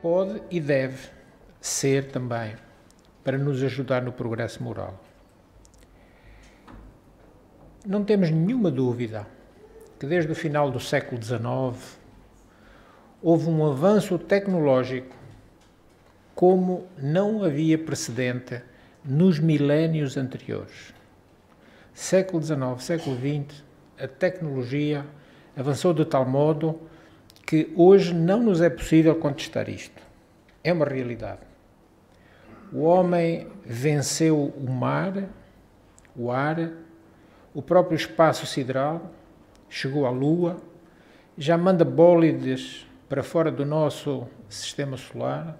pode e deve ser também para nos ajudar no progresso moral. Não temos nenhuma dúvida que desde o final do século XIX houve um avanço tecnológico como não havia precedente nos milénios anteriores. Século XIX, século XX, a tecnologia avançou de tal modo que hoje não nos é possível contestar isto. É uma realidade. O homem venceu o mar, o ar, o próprio espaço sideral, chegou à Lua, já manda bólides para fora do nosso sistema solar,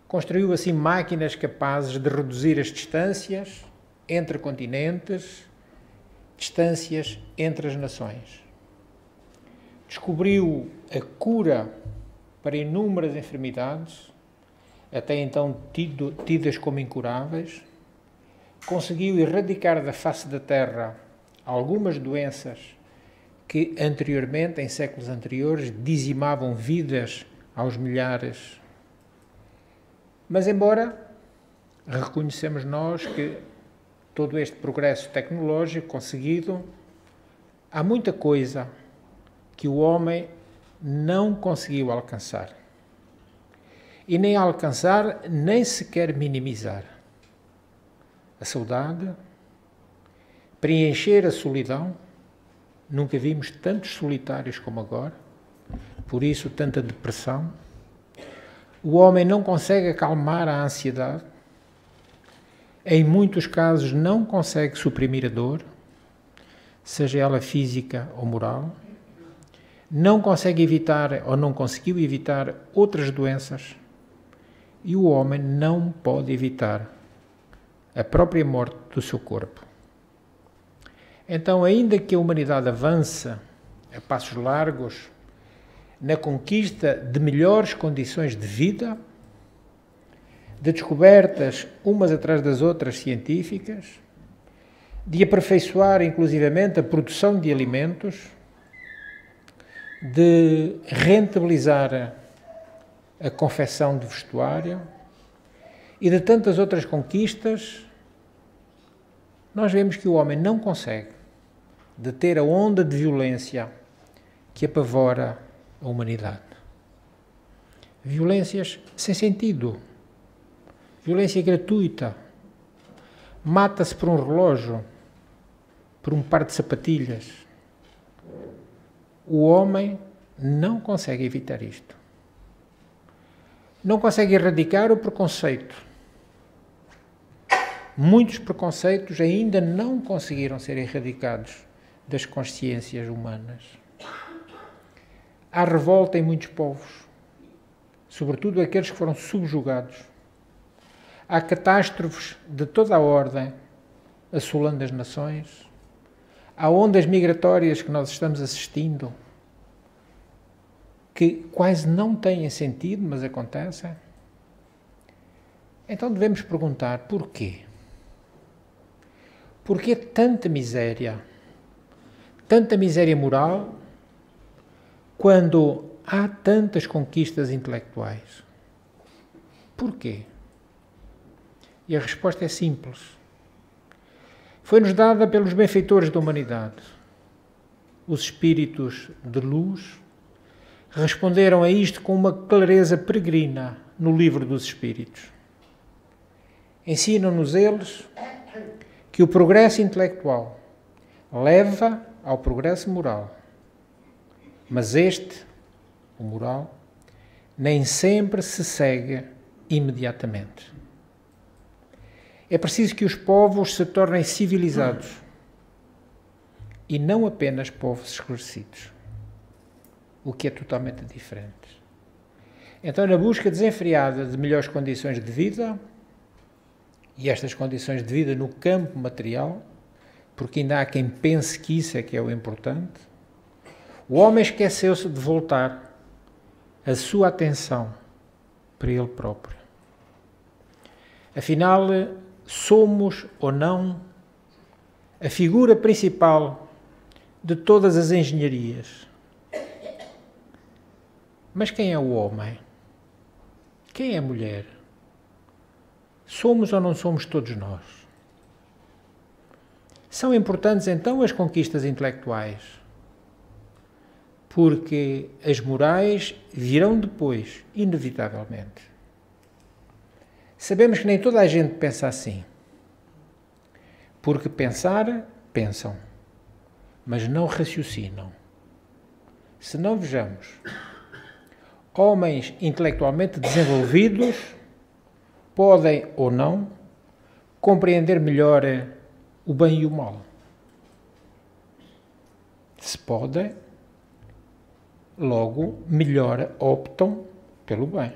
construiu assim máquinas capazes de reduzir as distâncias entre continentes, distâncias entre as nações. Descobriu a cura para inúmeras enfermidades, até então tidas como incuráveis, conseguiu erradicar da face da Terra algumas doenças que anteriormente, em séculos anteriores, dizimavam vidas aos milhares. Mas embora reconhecemos nós que todo este progresso tecnológico conseguido, há muita coisa que o homem não conseguiu alcançar. E nem alcançar, nem sequer minimizar. A saudade, preencher a solidão. Nunca vimos tantos solitários como agora, por isso tanta depressão. O homem não consegue acalmar a ansiedade, em muitos casos não consegue suprimir a dor, seja ela física ou moral, não consegue evitar ou não conseguiu evitar outras doenças, e o homem não pode evitar a própria morte do seu corpo. Então, ainda que a humanidade avance a passos largos na conquista de melhores condições de vida, de descobertas umas atrás das outras científicas, de aperfeiçoar inclusivamente a produção de alimentos, de rentabilizar a confecção de vestuário e de tantas outras conquistas, nós vemos que o homem não consegue deter a onda de violência que apavora a humanidade. Violências sem sentido, violência gratuita, mata-se por um relógio, por um par de sapatilhas. O homem não consegue evitar isto. Não consegue erradicar o preconceito. Muitos preconceitos ainda não conseguiram ser erradicados das consciências humanas. Há revolta em muitos povos, sobretudo aqueles que foram subjugados. Há catástrofes de toda a ordem assolando as nações. Há ondas migratórias que nós estamos assistindo, que quase não têm sentido, mas acontecem. Então devemos perguntar porquê? Porquê tanta miséria moral, quando há tantas conquistas intelectuais? Porquê? E a resposta é simples. Foi-nos dada pelos benfeitores da humanidade. Os espíritos de luz responderam a isto com uma clareza peregrina no Livro dos Espíritos. Ensinam-nos eles que o progresso intelectual leva ao progresso moral, mas este, o moral, nem sempre se segue imediatamente. É preciso que os povos se tornem civilizados e não apenas povos esclarecidos, o que é totalmente diferente. Então, na busca desenfreada de melhores condições de vida, e estas condições de vida no campo material, porque ainda há quem pense que isso é que é o importante, o homem esqueceu-se de voltar a sua atenção para ele próprio. Afinal, somos ou não a figura principal de todas as engenharias. Mas quem é o homem? Quem é a mulher? Somos ou não somos todos nós? São importantes então as conquistas intelectuais, porque as morais virão depois, inevitavelmente. Sabemos que nem toda a gente pensa assim, porque pensam, mas não raciocinam. Se não vejamos, homens intelectualmente desenvolvidos podem ou não compreender melhor o bem e o mal. Se podem, logo melhor optam pelo bem.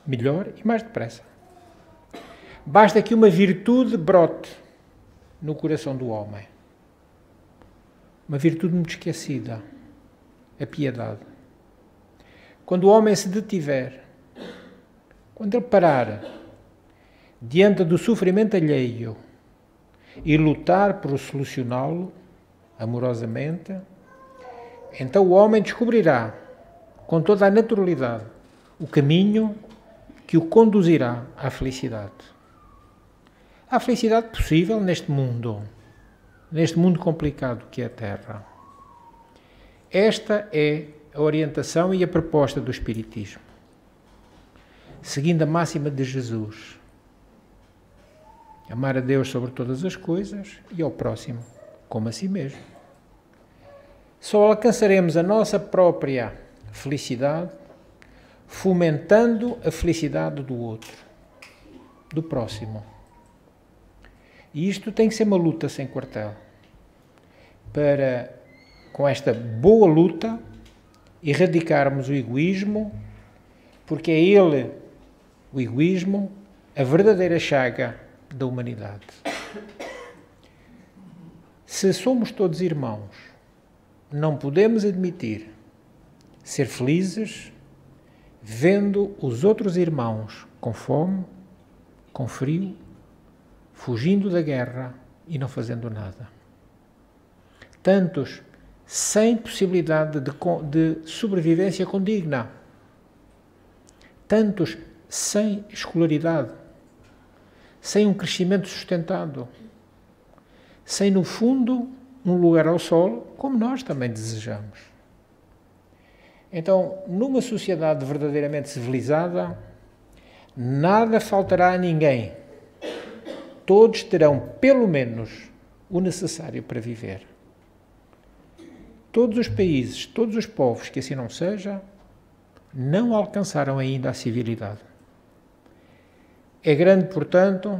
Melhor e mais depressa. Basta que uma virtude brote no coração do homem. Uma virtude muito esquecida. A piedade. Quando o homem se detiver, quando ele parar diante do sofrimento alheio e lutar por solucioná-lo amorosamente, então o homem descobrirá com toda a naturalidade o caminho que o conduzirá à felicidade. À felicidade possível neste mundo complicado que é a Terra. Esta é a orientação e a proposta do Espiritismo, seguindo a máxima de Jesus: amar a Deus sobre todas as coisas e ao próximo como a si mesmo. Só alcançaremos a nossa própria felicidade fomentando a felicidade do outro, do próximo. E isto tem que ser uma luta sem quartel, para, com esta boa luta, erradicarmos o egoísmo, porque é ele, o egoísmo, a verdadeira chaga da humanidade. Se somos todos irmãos, não podemos admitir ser felizes vendo os outros irmãos com fome, com frio, fugindo da guerra e não fazendo nada. Tantos sem possibilidade de sobrevivência condigna. Tantos sem escolaridade, sem um crescimento sustentado, sem, no fundo, um lugar ao sol, como nós também desejamos. Então, numa sociedade verdadeiramente civilizada, nada faltará a ninguém. Todos terão, pelo menos, o necessário para viver. Todos os países, todos os povos que assim não seja, não alcançaram ainda a civilidade. É grande, portanto,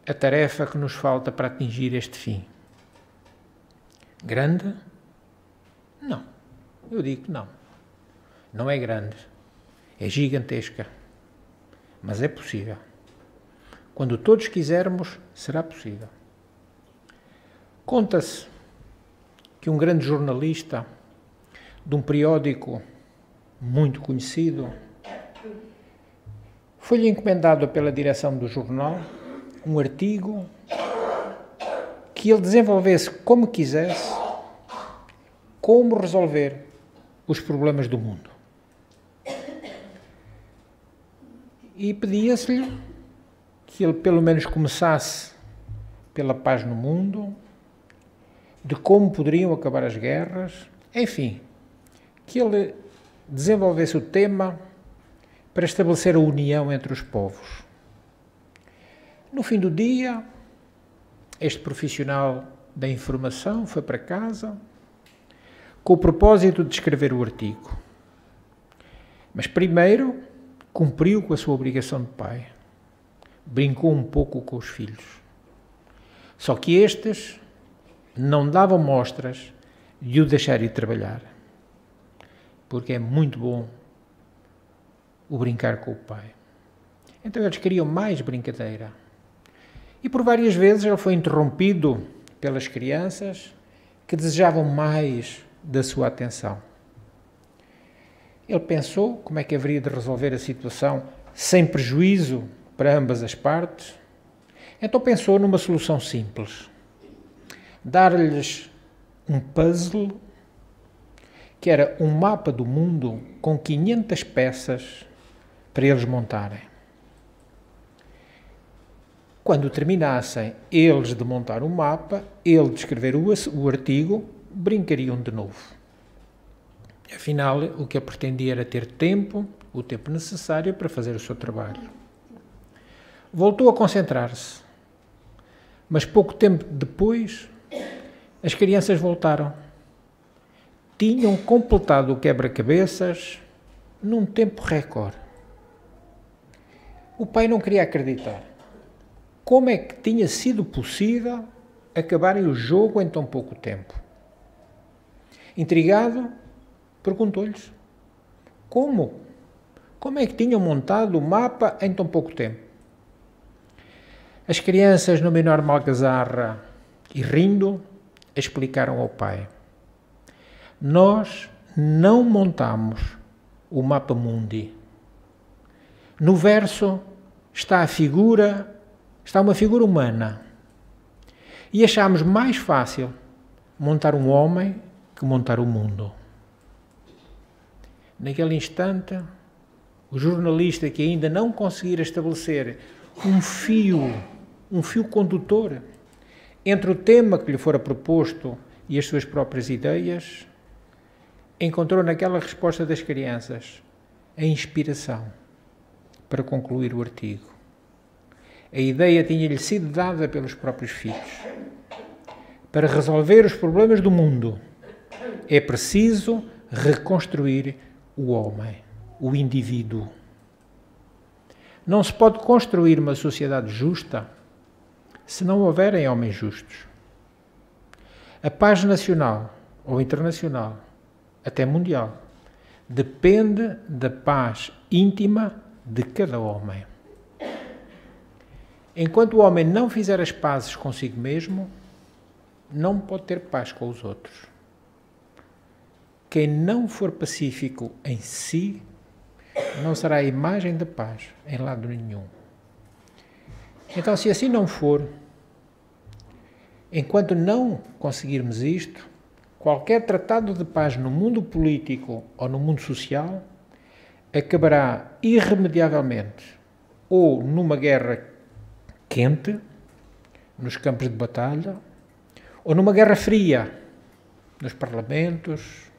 a tarefa que nos falta para atingir este fim. Grande? Não. Eu digo que não. Não é grande. É gigantesca. Mas é possível. Quando todos quisermos, será possível. Conta-se que um grande jornalista de um periódico muito conhecido foi-lhe encomendado pela direção do jornal um artigo que ele desenvolvesse como quisesse, como resolver os problemas do mundo. E pedia-se-lhe que ele pelo menos começasse pela paz no mundo, de como poderiam acabar as guerras, enfim, que ele desenvolvesse o tema para estabelecer a união entre os povos. No fim do dia, este profissional da informação foi para casa com o propósito de escrever o artigo. Mas primeiro cumpriu com a sua obrigação de pai. Brincou um pouco com os filhos. Só que estes não davam mostras de o deixar ir trabalhar. Porque é muito bom o brincar com o pai. Então eles queriam mais brincadeira. E por várias vezes ele foi interrompido pelas crianças que desejavam mais da sua atenção. Ele pensou como é que haveria de resolver a situação sem prejuízo para ambas as partes. Então pensou numa solução simples. Dar-lhes um puzzle que era um mapa do mundo com 500 peças para eles montarem. Quando terminassem eles de montar o mapa, ele de escrever o artigo, brincariam de novo. Afinal, o que ele pretendia era ter tempo, o tempo necessário para fazer o seu trabalho. Voltou a concentrar-se, mas pouco tempo depois, as crianças voltaram. Tinham completado o quebra-cabeças num tempo recorde. O pai não queria acreditar. Como é que tinha sido possível acabarem o jogo em tão pouco tempo? Intrigado, perguntou-lhes: como? Como é que tinham montado o mapa em tão pouco tempo? As crianças, numa enorme algazarra e rindo, explicaram ao pai: nós não montamos o mapa mundi. No verso está uma figura humana. E achámos mais fácil montar um homem que montar o mundo. Naquele instante, o jornalista, que ainda não conseguira estabelecer um fio condutor entre o tema que lhe fora proposto e as suas próprias ideias, encontrou naquela resposta das crianças a inspiração para concluir o artigo. A ideia tinha-lhe sido dada pelos próprios filhos. Para resolver os problemas do mundo, é preciso reconstruir o homem, o indivíduo. Não se pode construir uma sociedade justa se não houverem homens justos. A paz nacional ou internacional, até mundial, depende da paz íntima de cada homem. Enquanto o homem não fizer as pazes consigo mesmo, não pode ter paz com os outros. Quem não for pacífico em si, não será a imagem da paz em lado nenhum. Então, se assim não for, enquanto não conseguirmos isto, qualquer tratado de paz no mundo político ou no mundo social acabará irremediavelmente ou numa guerra quente, nos campos de batalha, ou numa guerra fria, nos parlamentos,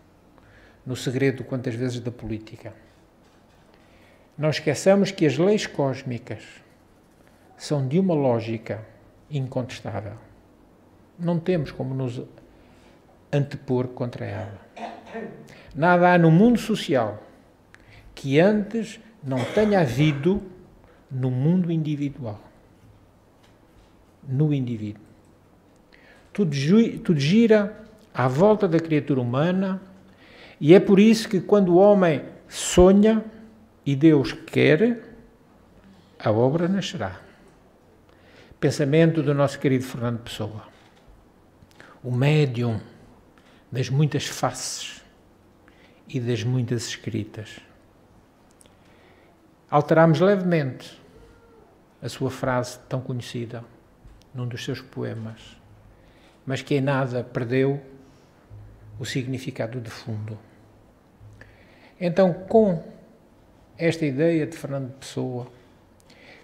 no segredo, quantas vezes, da política. Não esqueçamos que as leis cósmicas são de uma lógica incontestável. Não temos como nos antepor contra ela. Nada há no mundo social que antes não tenha havido no mundo individual. No indivíduo. Tudo gira à volta da criatura humana e é por isso que quando o homem sonha e Deus quer, a obra nascerá. Pensamento do nosso querido Fernando Pessoa. O médium das muitas faces e das muitas escritas. Alterámos levemente a sua frase tão conhecida num dos seus poemas, mas que em nada perdeu o significado de fundo. Então, com esta ideia de Fernando Pessoa,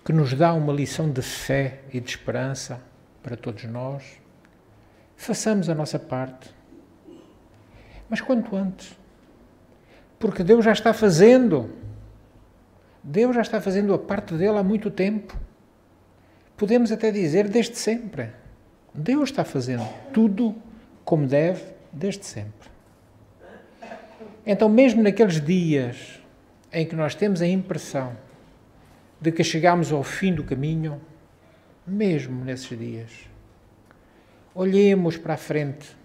que nos dá uma lição de fé e de esperança para todos nós, façamos a nossa parte. Mas quanto antes. Porque Deus já está fazendo. Deus já está fazendo a parte dele há muito tempo. Podemos até dizer desde sempre. Deus está fazendo tudo como deve desde sempre. Então, mesmo naqueles dias em que nós temos a impressão de que chegamos ao fim do caminho, mesmo nesses dias, olhemos para a frente,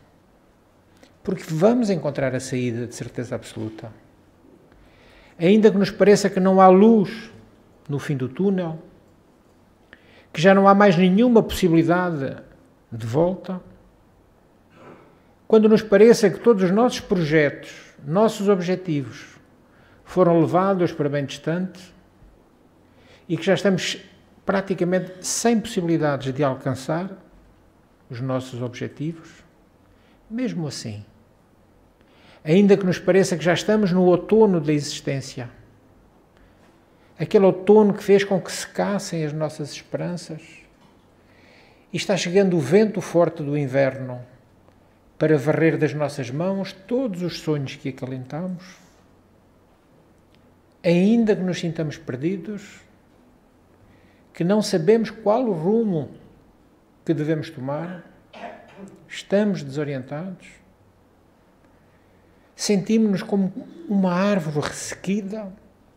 porque vamos encontrar a saída de certeza absoluta. Ainda que nos pareça que não há luz no fim do túnel, que já não há mais nenhuma possibilidade de volta, quando nos pareça que todos os nossos projetos, nossos objetivos, foram levados para bem distante e que já estamos praticamente sem possibilidades de alcançar os nossos objetivos, mesmo assim, ainda que nos pareça que já estamos no outono da existência, aquele outono que fez com que secassem as nossas esperanças, e está chegando o vento forte do inverno para varrer das nossas mãos todos os sonhos que acalentamos, ainda que nos sintamos perdidos, que não sabemos qual o rumo que devemos tomar, estamos desorientados, sentimos-nos como uma árvore ressequida,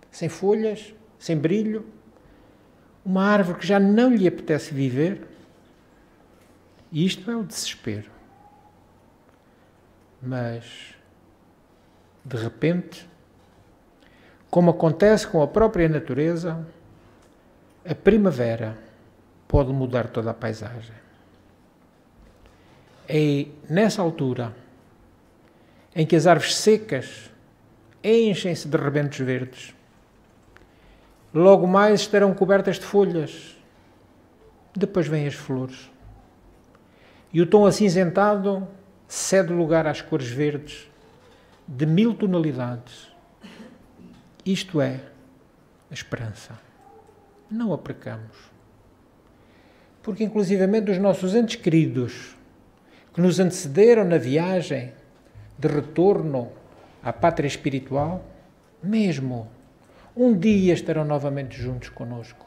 sem folhas, sem brilho, uma árvore que já não lhe apetece viver. E isto é o desespero. Mas, de repente, como acontece com a própria natureza, a primavera pode mudar toda a paisagem. É nessa altura em que as árvores secas enchem-se de rebentos verdes. Logo mais estarão cobertas de folhas. Depois vêm as flores. E o tom acinzentado cede lugar às cores verdes, de 1000 tonalidades. Isto é a esperança. Não a percamos. Porque, inclusivamente, os nossos entes queridos, que nos antecederam na viagem de retorno à pátria espiritual, mesmo um dia estarão novamente juntos conosco.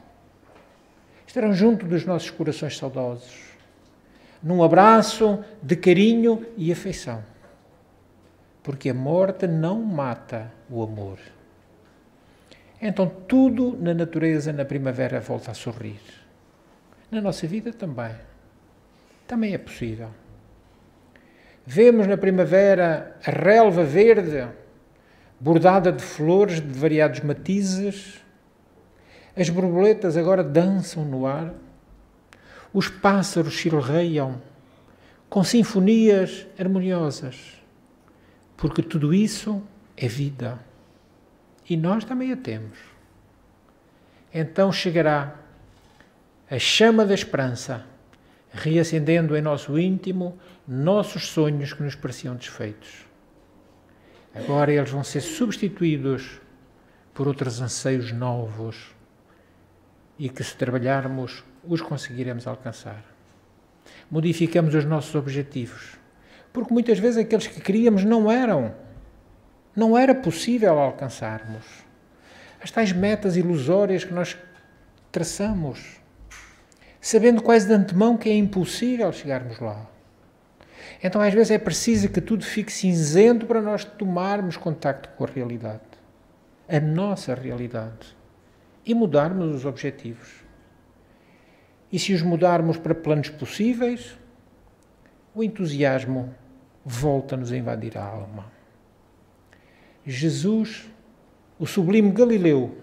Estarão junto dos nossos corações saudosos, num abraço de carinho e afeição. Porque a morte não mata o amor. Então tudo na natureza, na primavera, volta a sorrir. Na nossa vida também. Também é possível. Vemos na primavera a relva verde, bordada de flores de variados matizes. As borboletas agora dançam no ar. Os pássaros silreiam com sinfonias harmoniosas. Porque tudo isso é vida. E nós também a temos. Então chegará a chama da esperança, reacendendo em nosso íntimo nossos sonhos que nos pareciam desfeitos. Agora eles vão ser substituídos por outros anseios novos e que, se trabalharmos, os conseguiremos alcançar. Modificamos os nossos objetivos, porque muitas vezes aqueles que queríamos não era possível alcançarmos. As tais metas ilusórias que nós traçamos, sabendo quase de antemão que é impossível chegarmos lá. Então, às vezes, é preciso que tudo fique cinzento para nós tomarmos contacto com a realidade, a nossa realidade, e mudarmos os objetivos. E se os mudarmos para planos possíveis, o entusiasmo volta-nos a invadir a alma. Jesus, o sublime Galileu,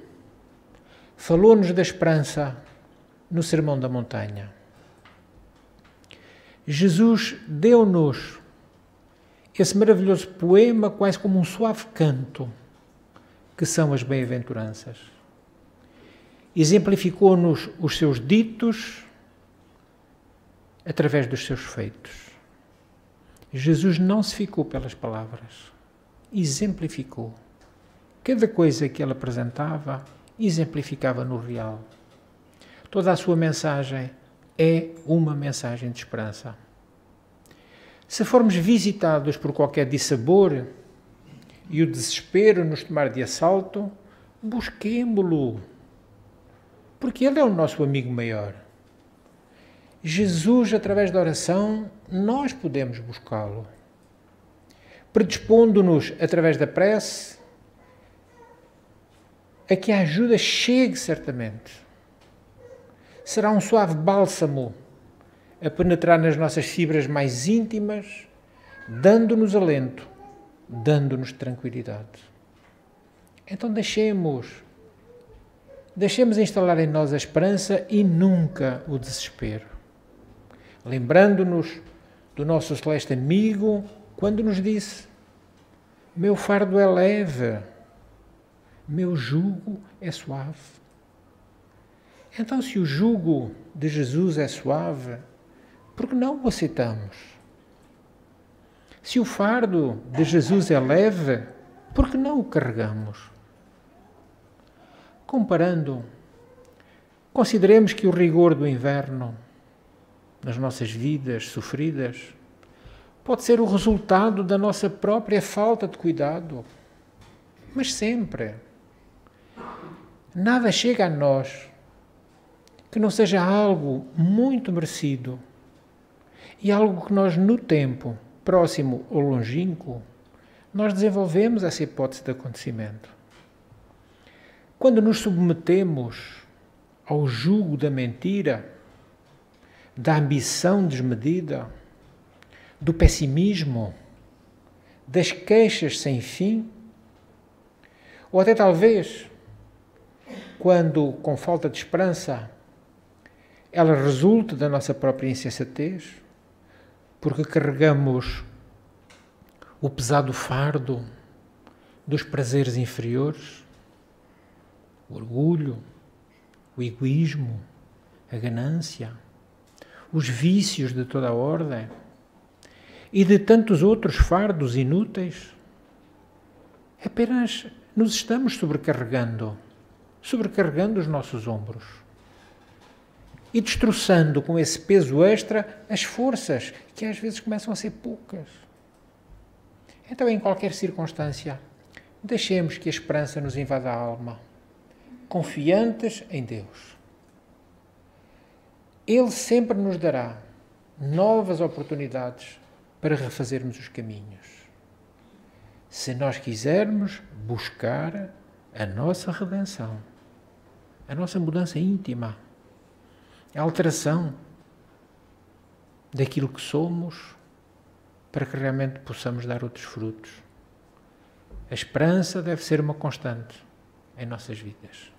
falou-nos da esperança no Sermão da Montanha. Jesus deu-nos esse maravilhoso poema quase como um suave canto, que são as bem-aventuranças. Exemplificou-nos os seus ditos através dos seus feitos. Jesus não se ficou pelas palavras, exemplificou. Cada coisa que ele apresentava, exemplificava no real. Toda a sua mensagem é uma mensagem de esperança. Se formos visitados por qualquer dissabor e o desespero nos tomar de assalto, busquemo-lo, porque ele é o nosso amigo maior. Jesus, através da oração, nós podemos buscá-lo. Predispondo-nos, através da prece, a que a ajuda chegue certamente. Será um suave bálsamo a penetrar nas nossas fibras mais íntimas, dando-nos alento, dando-nos tranquilidade. Então deixemos instalar em nós a esperança e nunca o desespero. Lembrando-nos do nosso celeste amigo, quando nos disse: meu fardo é leve, meu jugo é suave. Então, se o jugo de Jesus é suave, por que não o aceitamos? Se o fardo de Jesus é leve, por que não o carregamos? Comparando, consideremos que o rigor do inverno nas nossas vidas sofridas pode ser o resultado da nossa própria falta de cuidado. Mas sempre. Nada chega a nós que não seja algo muito merecido e algo que nós, no tempo, próximo ou longínquo, nós desenvolvemos essa hipótese de acontecimento. Quando nos submetemos ao jugo da mentira, da ambição desmedida, do pessimismo, das queixas sem fim, ou até talvez, quando, com falta de esperança, ela resulte da nossa própria insensatez, porque carregamos o pesado fardo dos prazeres inferiores, o orgulho, o egoísmo, a ganância, os vícios de toda a ordem e de tantos outros fardos inúteis. Apenas nos estamos sobrecarregando os nossos ombros e destroçando com esse peso extra as forças que às vezes começam a ser poucas. Então, em qualquer circunstância, deixemos que a esperança nos invada a alma, confiantes em Deus. Ele sempre nos dará novas oportunidades para refazermos os caminhos, se nós quisermos buscar a nossa redenção, a nossa mudança íntima, a alteração daquilo que somos, para que realmente possamos dar outros frutos. A esperança deve ser uma constante em nossas vidas.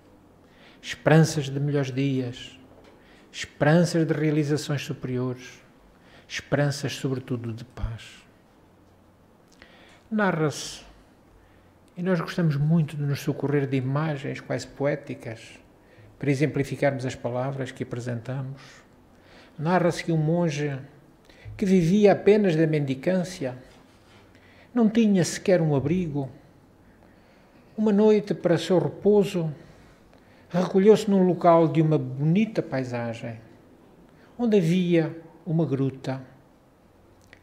Esperanças de melhores dias, esperanças de realizações superiores, esperanças sobretudo de paz. Narra-se, e nós gostamos muito de nos socorrer de imagens quase poéticas para exemplificarmos as palavras que apresentamos. Narra-se que um monge que vivia apenas da mendicância, não tinha sequer um abrigo, uma noite para seu repouso, recolheu-se num local de uma bonita paisagem, onde havia uma gruta,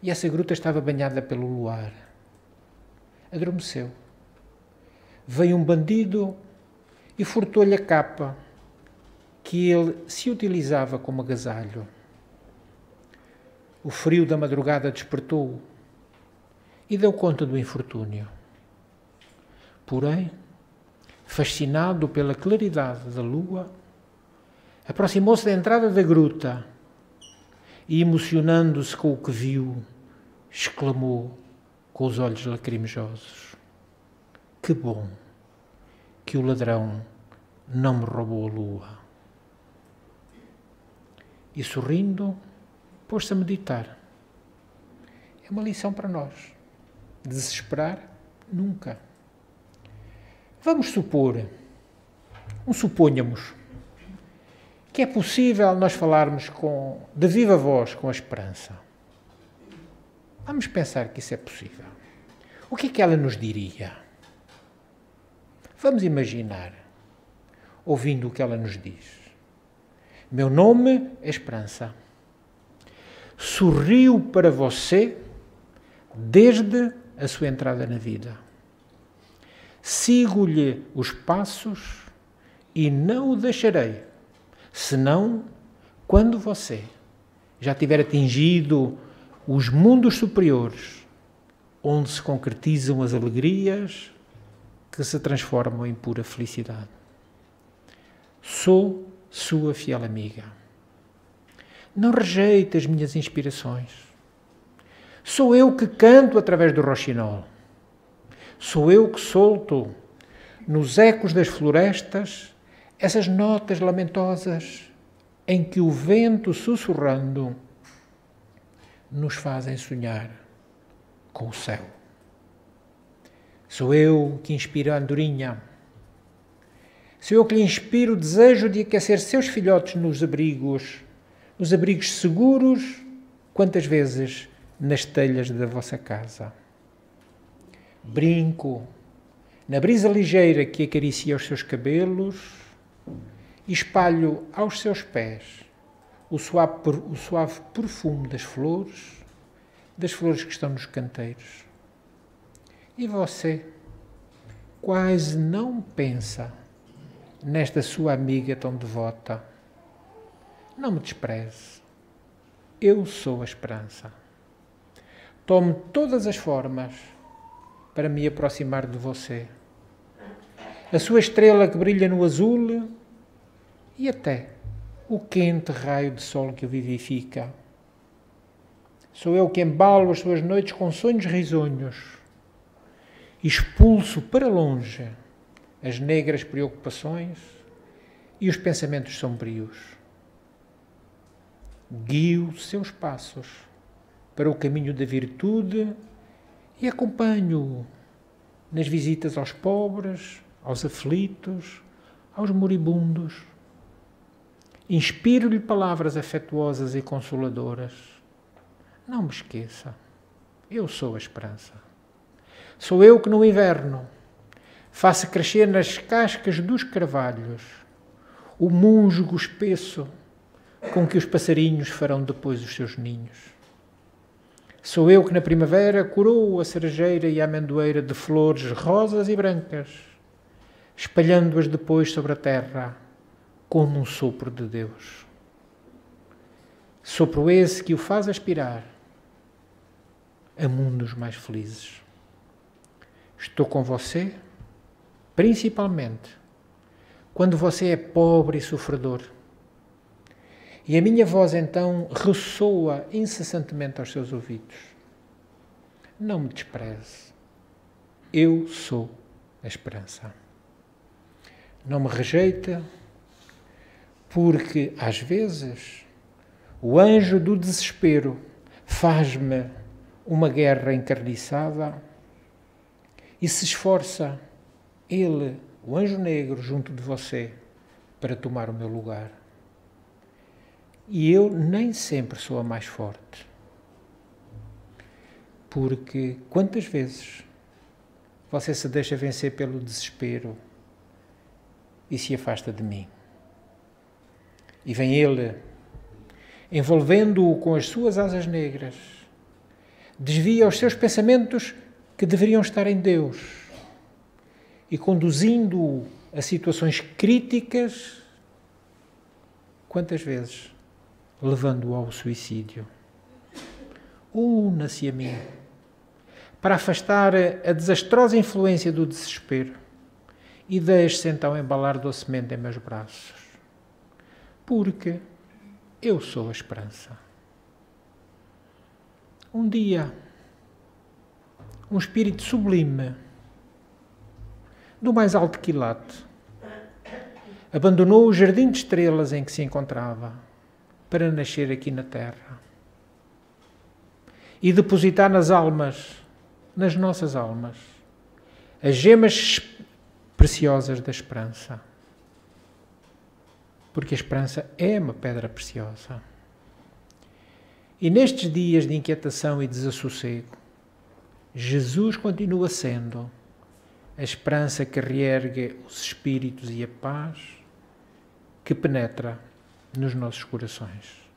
e essa gruta estava banhada pelo luar. Adormeceu. Veio um bandido e furtou-lhe a capa, que ele se utilizava como agasalho. O frio da madrugada despertou-o e deu conta do infortúnio. Porém, fascinado pela claridade da lua, aproximou-se da entrada da gruta e, emocionando-se com o que viu, exclamou com os olhos lacrimejosos: que bom que o ladrão não me roubou a lua. E sorrindo, pôs-se a meditar. É uma lição para nós. Desesperar nunca. Vamos supor, suponhamos, que é possível nós falarmos de viva voz com a esperança. Vamos pensar que isso é possível. O que é que ela nos diria? Vamos imaginar, ouvindo o que ela nos diz. Meu nome é Esperança. Sorriu para você desde a sua entrada na vida. Sigo-lhe os passos e não o deixarei, senão quando você já tiver atingido os mundos superiores, onde se concretizam as alegrias que se transformam em pura felicidade. Sou sua fiel amiga. Não rejeite as minhas inspirações. Sou eu que canto através do roxinol. Sou eu que solto nos ecos das florestas essas notas lamentosas em que o vento sussurrando nos fazem sonhar com o céu. Sou eu que inspiro a andorinha. Sou eu que lhe inspiro o desejo de aquecer seus filhotes nos abrigos seguros, quantas vezes nas telhas da vossa casa. Brinco na brisa ligeira que acaricia os seus cabelos, e espalho aos seus pés o suave perfume das flores que estão nos canteiros. E você quase não pensa nesta sua amiga tão devota. Não me despreze. Eu sou a esperança. Tome todas as formas para me aproximar de você. A sua estrela que brilha no azul e até o quente raio de sol que o vivifica. Sou eu que embalo as suas noites com sonhos risonhos, expulso para longe as negras preocupações e os pensamentos sombrios. Guio seus passos para o caminho da virtude e acompanho-o nas visitas aos pobres, aos aflitos, aos moribundos. Inspiro-lhe palavras afetuosas e consoladoras. Não me esqueça, eu sou a esperança. Sou eu que no inverno faço crescer nas cascas dos carvalhos o musgo espesso com que os passarinhos farão depois os seus ninhos. Sou eu que na primavera coroo a cerejeira e a amendoeira de flores rosas e brancas, espalhando-as depois sobre a terra como um sopro de Deus. Sopro esse que o faz aspirar a mundos mais felizes. Estou com você, principalmente quando você é pobre e sofredor. E a minha voz então ressoa incessantemente aos seus ouvidos. Não me despreze. Eu sou a esperança. Não me rejeita, porque às vezes o anjo do desespero faz-me uma guerra encarniçada e se esforça ele, o anjo negro, junto de você para tomar o meu lugar. E eu nem sempre sou a mais forte. Porque quantas vezes você se deixa vencer pelo desespero e se afasta de mim? E vem ele, envolvendo-o com as suas asas negras, desvia os seus pensamentos que deveriam estar em Deus e conduzindo-o a situações críticas, quantas vezes levando-o ao suicídio. Una-se a mim para afastar a desastrosa influência do desespero e deixe-se então embalar docemente em meus braços, porque eu sou a esperança. Um dia, um espírito sublime, do mais alto quilate, abandonou o jardim de estrelas em que se encontrava para nascer aqui na Terra e depositar nas almas, nas nossas almas, as gemas preciosas da esperança. Porque a esperança é uma pedra preciosa. E nestes dias de inquietação e desassossego, Jesus continua sendo a esperança que reergue os espíritos e a paz que penetra nos nossos corações.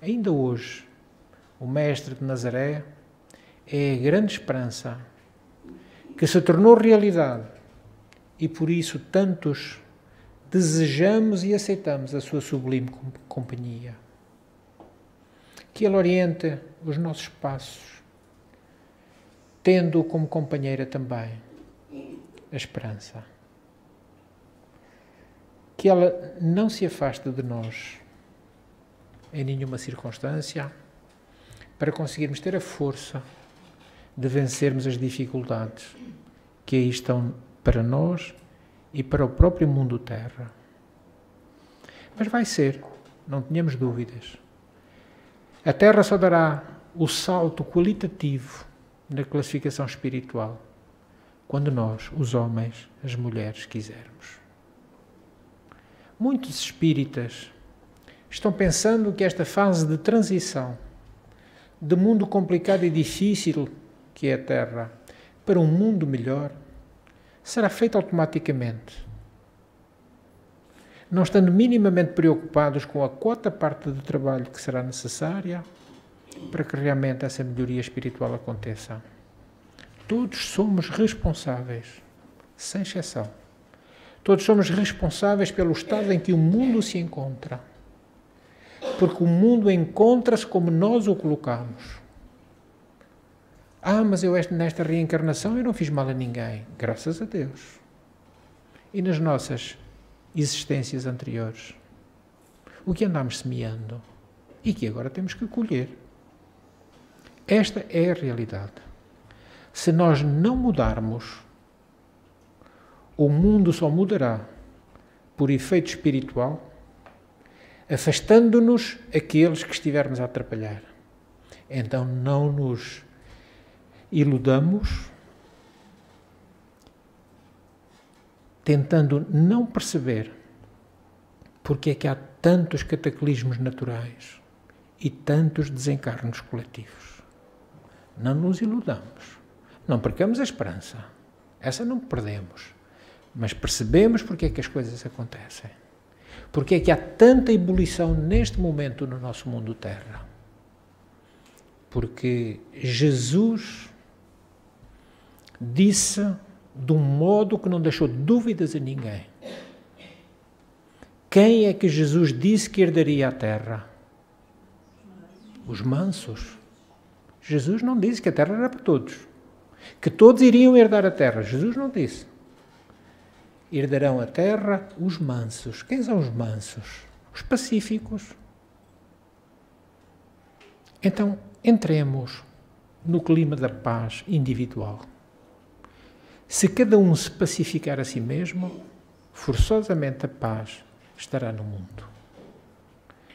Ainda hoje, o Mestre de Nazaré é a grande esperança que se tornou realidade e por isso tantos desejamos e aceitamos a sua sublime companhia. Que Ele oriente os nossos passos, tendo como companheira também a esperança. Que ela não se afaste de nós em nenhuma circunstância para conseguirmos ter a força de vencermos as dificuldades que aí estão para nós e para o próprio mundo terra. Mas vai ser, não tenhamos dúvidas. A Terra só dará o salto qualitativo na classificação espiritual quando nós, os homens, as mulheres, quisermos. Muitos espíritas estão pensando que esta fase de transição de mundo complicado e difícil que é a Terra para um mundo melhor será feito automaticamente. Não estando minimamente preocupados com a quota parte de trabalho que será necessária para que realmente essa melhoria espiritual aconteça. Todos somos responsáveis, sem exceção. Todos somos responsáveis pelo estado em que o mundo se encontra. Porque o mundo encontra-se como nós o colocamos. Mas eu nesta reencarnação eu não fiz mal a ninguém. Graças a Deus. E nas nossas existências anteriores? O que andámos semeando? E que agora temos que colher. Esta é a realidade. Se nós não mudarmos, o mundo só mudará por efeito espiritual, afastando-nos aqueles que estivermos a atrapalhar. Então não nos iludamos, tentando não perceber porque é que há tantos cataclismos naturais e tantos desencarnos coletivos. Não nos iludamos. Não percamos a esperança. Essa não perdemos. Mas percebemos porque é que as coisas acontecem. Porque é que há tanta ebulição neste momento no nosso mundo Terra. Porque Jesus disse de um modo que não deixou dúvidas a ninguém. Quem é que Jesus disse que herdaria a terra? Os mansos. Jesus não disse que a terra era para todos. Que todos iriam herdar a terra. Jesus não disse. Herdarão a terra os mansos. Quem são os mansos? Os pacíficos. Então, entremos no clima da paz individual. Se cada um se pacificar a si mesmo, forçosamente a paz estará no mundo.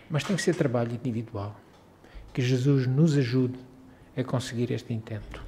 Mas tem que ser trabalho individual. Que Jesus nos ajude a conseguir este intento.